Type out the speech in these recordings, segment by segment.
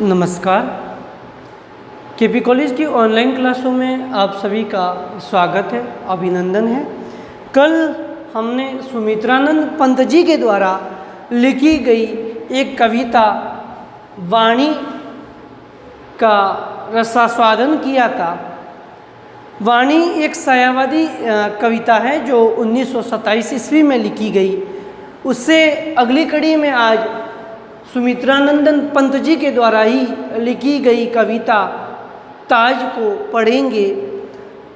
नमस्कार। KP college की online क्लासों में आप सभी का स्वागत है, अभिनंदन है। कल हमने सुमित्रानंद पंत जी के द्वारा लिखी गई एक कविता वाणी का रसास्वादन किया था। वाणी एक सायावादी कविता है जो 1927 ईस्वी में लिखी गई। उससे अगली कड़ी में आज सुमित्रानंदन पंत जी के द्वारा ही लिखी गई कविता ताज को पढ़ेंगे।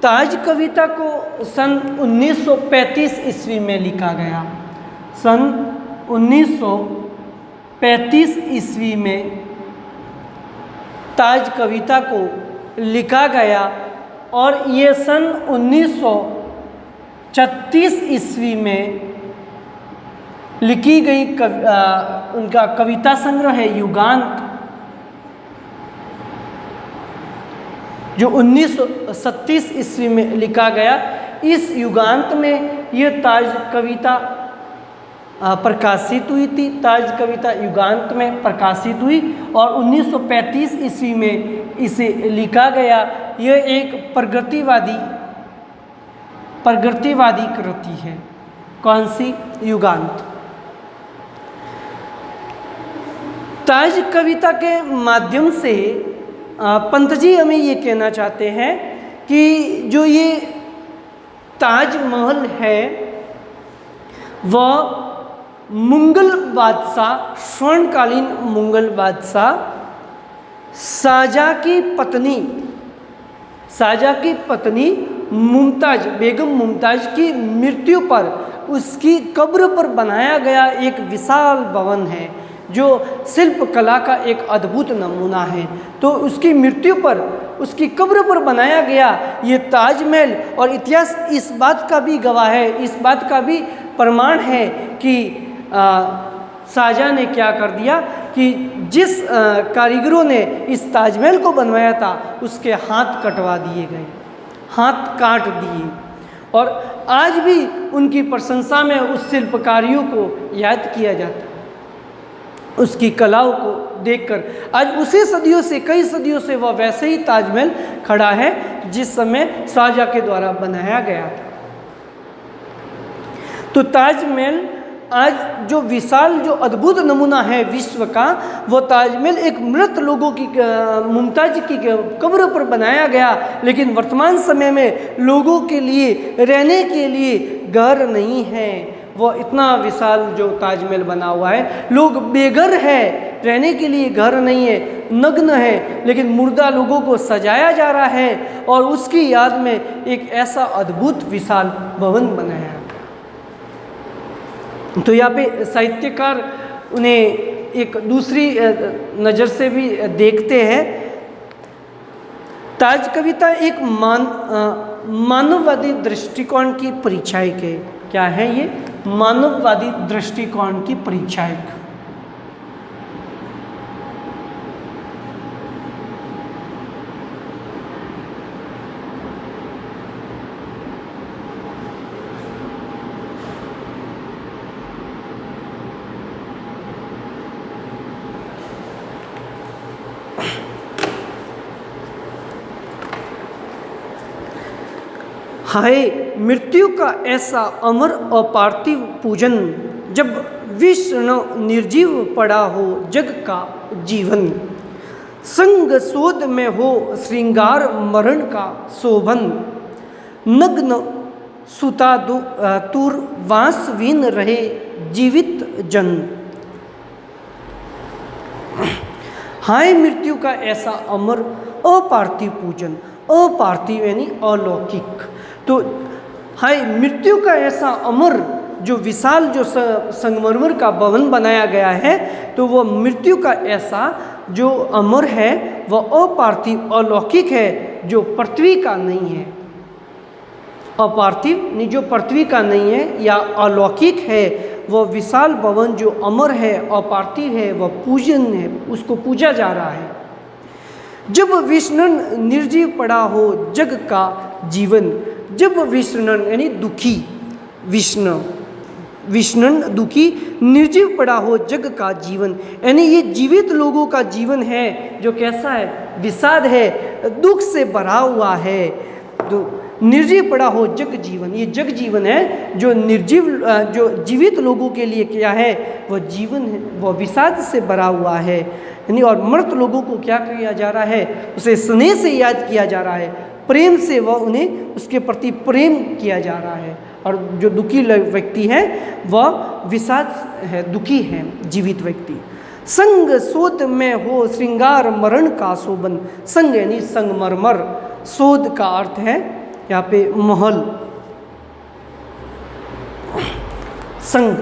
ताज कविता को सन 1935 ईस्वी में लिखा गया। सन 1935 ईस्वी में ताज कविता को लिखा गया और ये सन 1936 ईस्वी में लिखी गई उनका कविता संग्रह है युगांत, जो 1937 ईस्वी में लिखा गया। इस युगांत में ये ताज कविता प्रकाशित हुई थी। ताज कविता युगांत में प्रकाशित हुई और 1935 ईस्वी में इसे लिखा गया। यह एक प्रगतिवादी कृति है। कौन सी? युगांत। ताज कविता के माध्यम से पंत जी हमें ये कहना चाहते हैं कि जो ये ताजमहल है वह मुगल बादशाह, स्वर्णकालीन मुगल बादशाह शाहजहाँ की पत्नी मुमताज, बेगम मुमताज की मृत्यु पर उसकी कब्र पर बनाया गया एक विशाल भवन है जो शिल्प कला का एक अद्भुत नमूना है। तो उसकी मृत्यु पर, उसकी कब्र पर बनाया गया ये ताजमहल, और इतिहास इस बात का भी गवाह है, इस बात का भी प्रमाण है कि शाहजहाँ ने क्या कर दिया कि जिस कारीगरों ने इस ताजमहल को बनवाया था उसके हाथ कटवा दिए गए, हाथ काट दिए। और आज भी उनकी प्रशंसा में उस शिल्पकारियों को याद किया जाता है, उसकी कलाओं को देखकर। आज उसी सदियों से, कई सदियों से वह वैसे ही ताजमहल खड़ा है जिस समय शाहजहाँ के द्वारा बनाया गया था। तो ताजमहल आज जो विशाल, जो अद्भुत नमूना है विश्व का, वो ताजमहल एक मृत लोगों की, मुमताज की कब्र पर बनाया गया। लेकिन वर्तमान समय में लोगों के लिए, रहने के लिए घर नहीं है। वो इतना विशाल जो ताजमहल बना हुआ है, लोग बेघर है, रहने के लिए घर नहीं है, नग्न है, लेकिन मुर्दा लोगों को सजाया जा रहा है और उसकी याद में एक ऐसा अद्भुत विशाल भवन बनाया है। तो यहाँ पे साहित्यकार उन्हें एक दूसरी नज़र से भी देखते हैं। ताज कविता एक मानववादी दृष्टिकोण की परिचायक है। क्या है ये? मानववादी दृष्टिकोण की परिचायक। हाय मृत्यु का ऐसा अमर और पार्थिव पूजन, जब विष्णु निर्जीव पड़ा हो जग का जीवन। संग शोध में हो श्रृंगार मरण का शोभन, नग्न सुता तुर वासवीन रहे जीवित जन। हाय मृत्यु का ऐसा अमर अपार्थिव पूजन, अपार्थिव यानी अलौकिक। तो हाय मृत्यु का ऐसा अमर, जो विशाल, जो संगमरमर का भवन बनाया गया है, तो वो मृत्यु का ऐसा जो अमर है वह अपार्थिव, अलौकिक है, जो पृथ्वी का नहीं है। अपार्थिव नहीं, जो पृथ्वी का नहीं है या अलौकिक है, वह विशाल भवन जो अमर है, अपार्थिव है, वह पूजन है, उसको पूजा जा रहा है। जब विष्णु निर्जीव पड़ा हो जग का जीवन, जब विष्णु यानी दुखी विष्णु, विष्णन दुखी निर्जीव पड़ा हो जग का जीवन, यानी ये जीवित लोगों का जीवन है जो कैसा है, विषाद है, दुख से भरा हुआ है। तो निर्जीव पड़ा हो जग जीवन, ये जग जीवन है जो निर्जीव जो जीवित लोगों के लिए क्या है, वह जीवन है, वह विषाद से भरा हुआ है। यानी और मृत लोगों को क्या किया जा रहा है, उसे स्नेह से याद किया जा रहा है, प्रेम से वह उन्हें उसके प्रति प्रेम किया जा रहा है। और जो दुखी व्यक्ति है वह विषाद है, दुखी है जीवित व्यक्ति। संग शोध में हो श्रृंगार मरण का शोभन, संग यानी संगमरमर, शोध का अर्थ है यहाँ पे महल, संग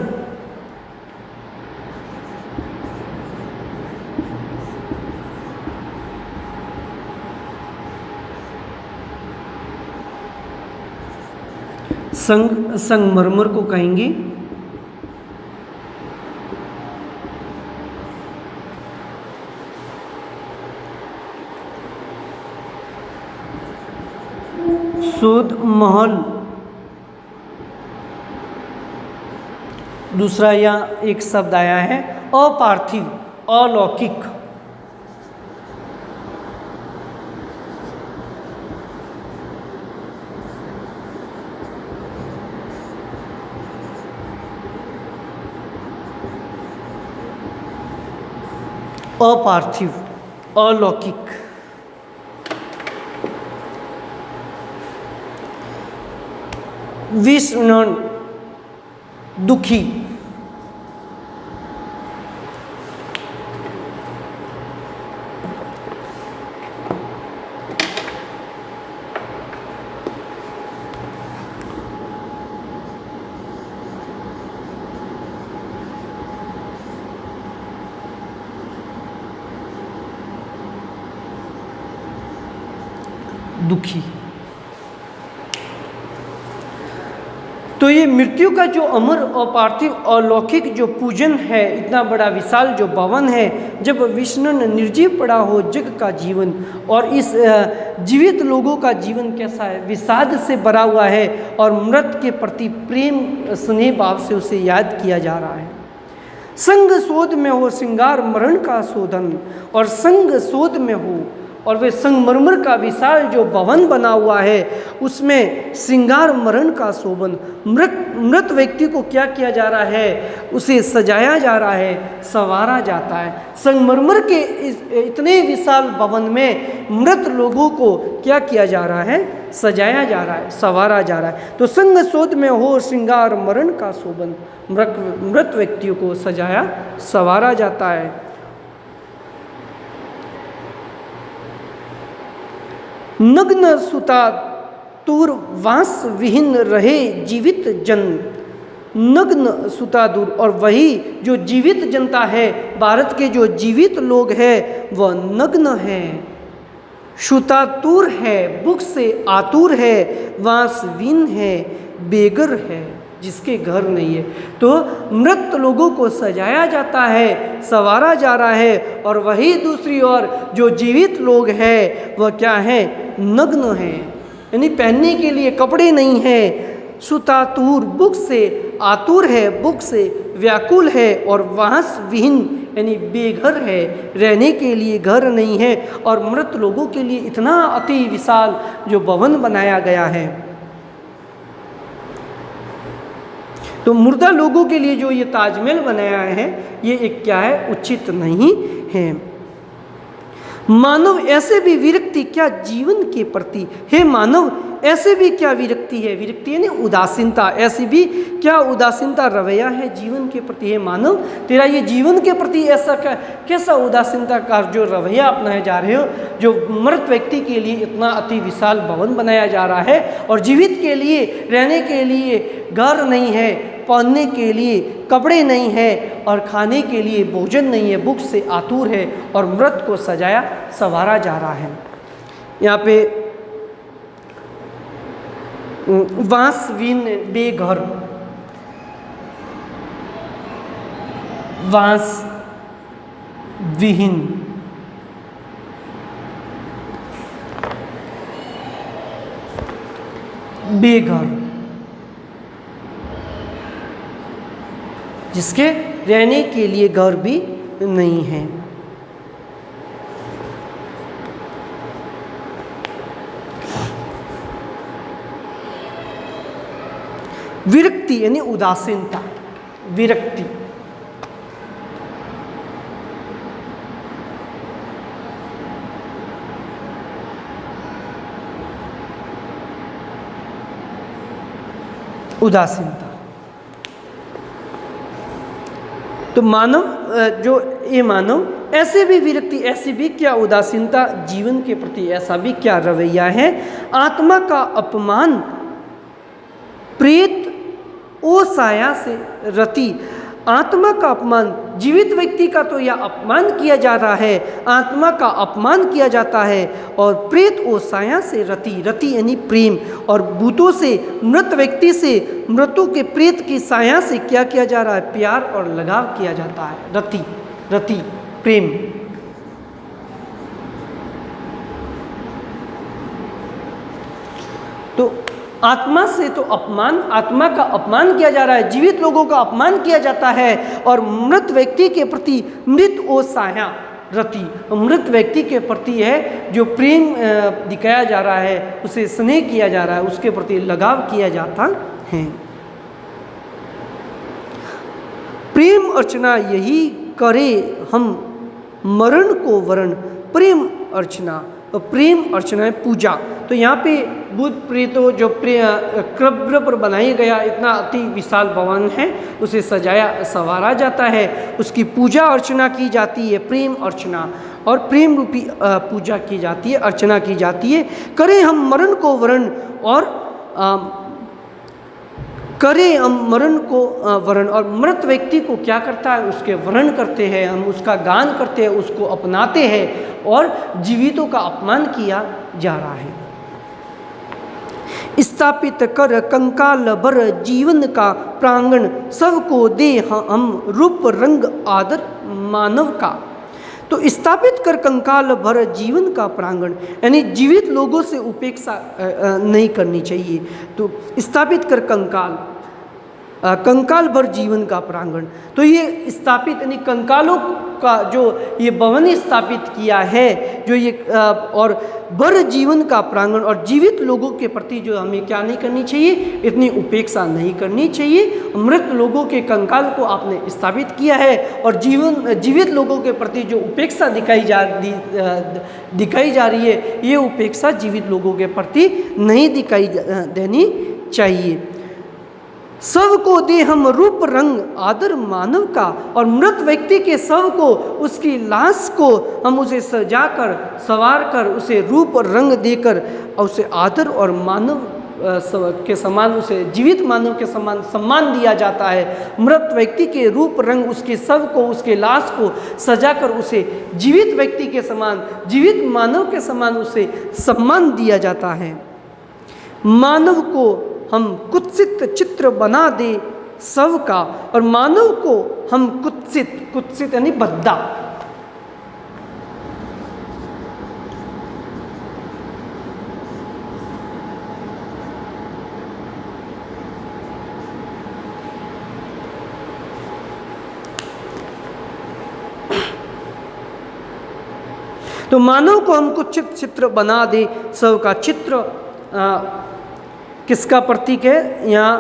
संगमरमर को कहेंगे शोध महल। दूसरा यहाँ एक शब्द आया है अपार्थिव, अलौकिक। अपार्थिव, अलौकिक। विषणन दुखी, दुखी। तो ये मृत्यु का जो अमर अपार्थिव अलौकिक जो पूजन है, इतना बड़ा विशाल जो भवन है, जब विष्णन निर्जीव पड़ा हो जग का जीवन, और इस जीवित लोगों का जीवन कैसा है, विषाद से भरा हुआ है, और मृत के प्रति प्रेम स्नेह भाव से उसे याद किया जा रहा है। संग शोध में हो श्रृंगार मरण का शोधन, और संग शोध में हो, और वे संगमरमर का विशाल जो भवन बना हुआ है उसमें श्रृंगार मरण का शोभन, मृत व्यक्ति को क्या किया जा रहा है, उसे सजाया जा रहा है, संवारा जाता है। संगमरमर के इतने विशाल भवन में मृत लोगों को क्या किया जा रहा है, सजाया जा रहा है, संवारा जा रहा है। तो संग शोध में हो श्रृंगार मरण का शोभन, मृत व्यक्तियों को सजाया संवारा जाता है। नग्न सुता दूर वास विहीन रहे जीवित जन, नग्न सुता दूर, और वही जो जीवित जनता है, भारत के जो जीवित लोग हैं वह नग्न है, शुतातुर है, भूख से आतुर है, वासविन है, बेघर है, जिसके घर नहीं है। तो मृत लोगों को सजाया जाता है, संवारा जा रहा है, और वही दूसरी ओर जो जीवित लोग हैं वह क्या है, नग्न है, यानी पहनने के लिए कपड़े नहीं हैं। सुतातुर, भूख से आतुर है, भूख से व्याकुल है, और वास विहीन यानी बेघर है, रहने के लिए घर नहीं है। और मृत लोगों के लिए इतना अति विशाल जो भवन बनाया गया है, तो मुर्दा लोगों के लिए जो ये ताजमहल बनाया है, ये एक क्या है, उचित नहीं है। मानव ऐसे भी विरक्ति क्या जीवन के प्रति है, मानव ऐसे भी क्या विरक्ति है, विरक्ति यानी उदासीनता, ऐसी भी क्या उदासीनता रवैया है जीवन के प्रति है मानव, तेरा ये जीवन के प्रति ऐसा कैसा उदासीनता का जो रवैया अपनाए जा रहे हो, जो मृत व्यक्ति के लिए इतना अति विशाल भवन बनाया जा रहा है, और जीवित के लिए रहने के लिए घर नहीं है, पहनने के लिए कपड़े नहीं है, और खाने के लिए भोजन नहीं है, भूख से आतुर है, और मृत को सजाया संवारा जा रहा है। यहाँ पे वासविन बेघर, वास विहीन, बेघर, जिसके रहने के लिए घर भी नहीं है। विरक्ति यानी उदासीनता, विरक्ति। उदासीनता तो मानव जो ये मानव ऐसे भी विरक्ति, ऐसी भी क्या उदासीनता, जीवन के प्रति ऐसा भी क्या रवैया है। आत्मा का अपमान, प्रेत ओ साया से रति। आत्मा का अपमान, जीवित व्यक्ति का तो यह अपमान किया जा रहा है, आत्मा का अपमान किया जाता है। और प्रेत ओ साया से रति, रति यानी प्रेम, और भूतों से, मृत व्यक्ति से, मृतों के प्रेत की साया से क्या किया जा रहा है, प्यार और लगाव किया जाता है। रति, रति प्रेम। तो आत्मा से तो अपमान, आत्मा का अपमान किया जा रहा है, जीवित लोगों का अपमान किया जाता है। और मृत व्यक्ति के प्रति मृत ओ साया रति, मृत व्यक्ति के प्रति है जो प्रेम दिखाया जा रहा है, उसे स्नेह किया जा रहा है, उसके प्रति लगाव किया जाता है। प्रेम अर्चना यही करे हम मरण को वरण। प्रेम अर्चना, प्रेम अर्चना है पूजा। तो यहाँ पे भूत प्रेतों जो कब्र पर बनाया गया इतना अति विशाल भवन है, उसे सजाया संवारा जाता है, उसकी पूजा अर्चना की जाती है, प्रेम अर्चना और प्रेम रूपी पूजा की जाती है, अर्चना की जाती है। करें हम मरण को वरण, और करें हम मरण को वरण, और मृत व्यक्ति को क्या करता है, उसके वरण करते हैं, हम उसका गान करते हैं, उसको अपनाते हैं, और जीवितों का अपमान किया जा रहा है। स्थापित कर कंकाल भर जीवन का प्रांगण, सबको दे हम रूप रंग आदर मानव का। तो स्थापित कर कंकाल भर जीवन का प्रांगण, यानी जीवित लोगों से उपेक्षा नहीं करनी चाहिए। तो स्थापित कर कंकाल, कंकाल भर जीवन का प्रांगण। तो ये स्थापित यानी कंकालों का जो ये भवन स्थापित किया है, जो ये और भर जीवन का प्रांगण, और जीवित लोगों के प्रति जो हमें क्या नहीं करनी चाहिए, इतनी उपेक्षा नहीं करनी चाहिए। मृत लोगों के कंकाल को आपने स्थापित किया है, और जीवित लोगों के प्रति जो उपेक्षा दिखाई जा रही है, ये उपेक्षा जीवित लोगों के प्रति नहीं दिखाई देनी चाहिए। सबको दे हम रूप रंग आदर मानव का, और मृत व्यक्ति के शव को, उसकी लाश को हम उसे सजाकर संवार कर उसे रूप रंग देकर और उसे आदर और मानव के समान, उसे जीवित मानव के समान सम्मान दिया जाता है। मृत व्यक्ति के रूप रंग, उसके शव को, उसके लाश को सजाकर उसे जीवित व्यक्ति के समान, जीवित मानव के समान उसे सम्मान दिया जाता है। मानव को हम कुत्सित चित्र बना दे सब का, और मानव को हम कुत्सित, कुत्सित यानी भद्दा, तो मानव को हम कुत्सित चित्र बना दे सब का। चित्र किसका प्रतीक है, यहाँ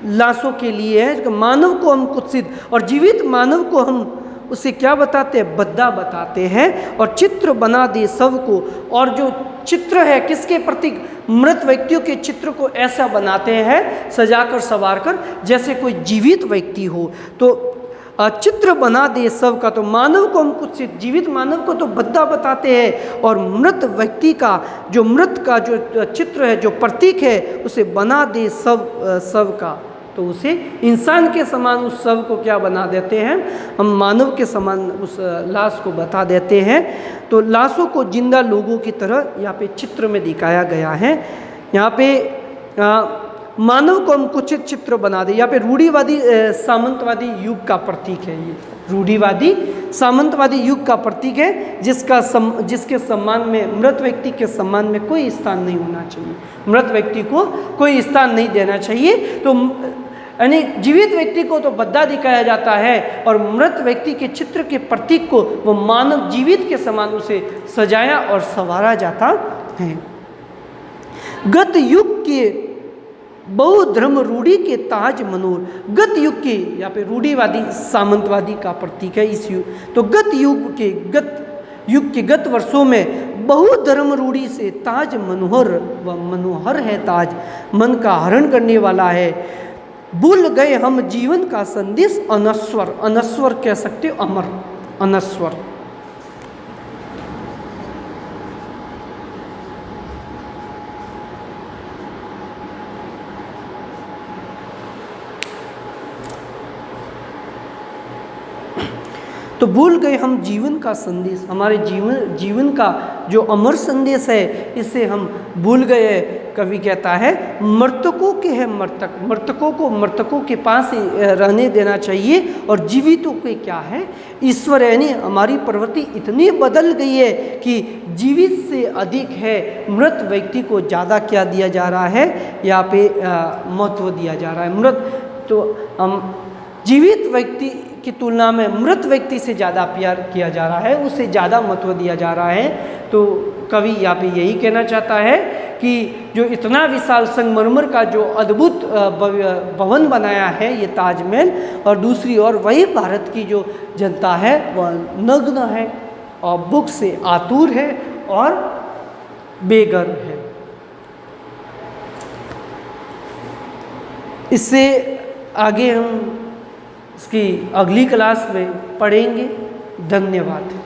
लाशों के लिए है। मानव को हम कुत्सित, और जीवित मानव को हम उसे क्या बताते हैं, बद्दा बताते हैं। और चित्र बना दे सबको, और जो चित्र है किसके प्रतीक, मृत व्यक्तियों के चित्र को ऐसा बनाते हैं सजाकर संवार कर जैसे कोई जीवित व्यक्ति हो। तो चित्र बना दे सब का, तो मानव को हम कुछ जीवित मानव को तो बद्दा बताते हैं, और मृत व्यक्ति का जो मृत का जो चित्र है, जो प्रतीक है, उसे बना दे सब का, तो उसे इंसान के समान उस सब को क्या बना देते हैं, हम मानव के समान उस लाश को बता देते हैं। तो लाशों को जिंदा लोगों की तरह यहाँ पे चित्र में दिखाया गया है। यहाँ पे मानव को हम कुछ चित्र बना दे। यहाँ पे रूढ़िवादी सामंतवादी युग का प्रतीक है, ये रूढ़िवादी सामंतवादी युग का प्रतीक है, जिसके सम्मान में, मृत व्यक्ति के सम्मान में कोई स्थान नहीं होना चाहिए, मृत व्यक्ति को कोई स्थान नहीं देना चाहिए। तो यानी जीवित व्यक्ति को तो भद्दा दिखाया जाता है और मृत व्यक्ति के चित्र के प्रतीक को वो मानव जीवित के समान उसे सजाया और संवारा जाता है। गत युग के बहुधर्म रूढ़ी के ताज मनोर, गत युग के यहाँ पे रूढ़ीवादी सामंतवादी का प्रतीक है इस युग। तो गत युग के गत वर्षों में बहुधर्म रूढ़ी से ताज मनोहर व मनोहर है, ताज मन का हरण करने वाला है। भूल गए हम जीवन का संदेश अनस्वर, अनस्वर कह सकते हो, अमर, अनस्वर। तो भूल गए हम जीवन का संदेश, हमारे जीवन का जो अमर संदेश है इसे हम भूल गए। कवि कहता है मृतकों के है मृतक, मृतकों को मृतकों के पास ही रहने देना चाहिए और जीवितों के क्या है ईश्वर। यानी हमारी प्रवृत्ति इतनी बदल गई है कि जीवित से अधिक है मृत व्यक्ति को ज़्यादा क्या दिया जा रहा है, यहाँ पे महत्व दिया जा रहा है। मृत तो हम जीवित व्यक्ति की तुलना में मृत व्यक्ति से ज़्यादा प्यार किया जा रहा है, उसे ज़्यादा महत्व दिया जा रहा है। तो कवि यहाँ पे यही कहना चाहता है कि जो इतना विशाल संगमरमर का जो अद्भुत भवन बनाया है ये ताजमहल, और दूसरी ओर वही भारत की जो जनता है वह नग्न है और भूख से आतुर है और बेघर है। इससे आगे हम इसकी अगली क्लास में पढ़ेंगे। धन्यवाद।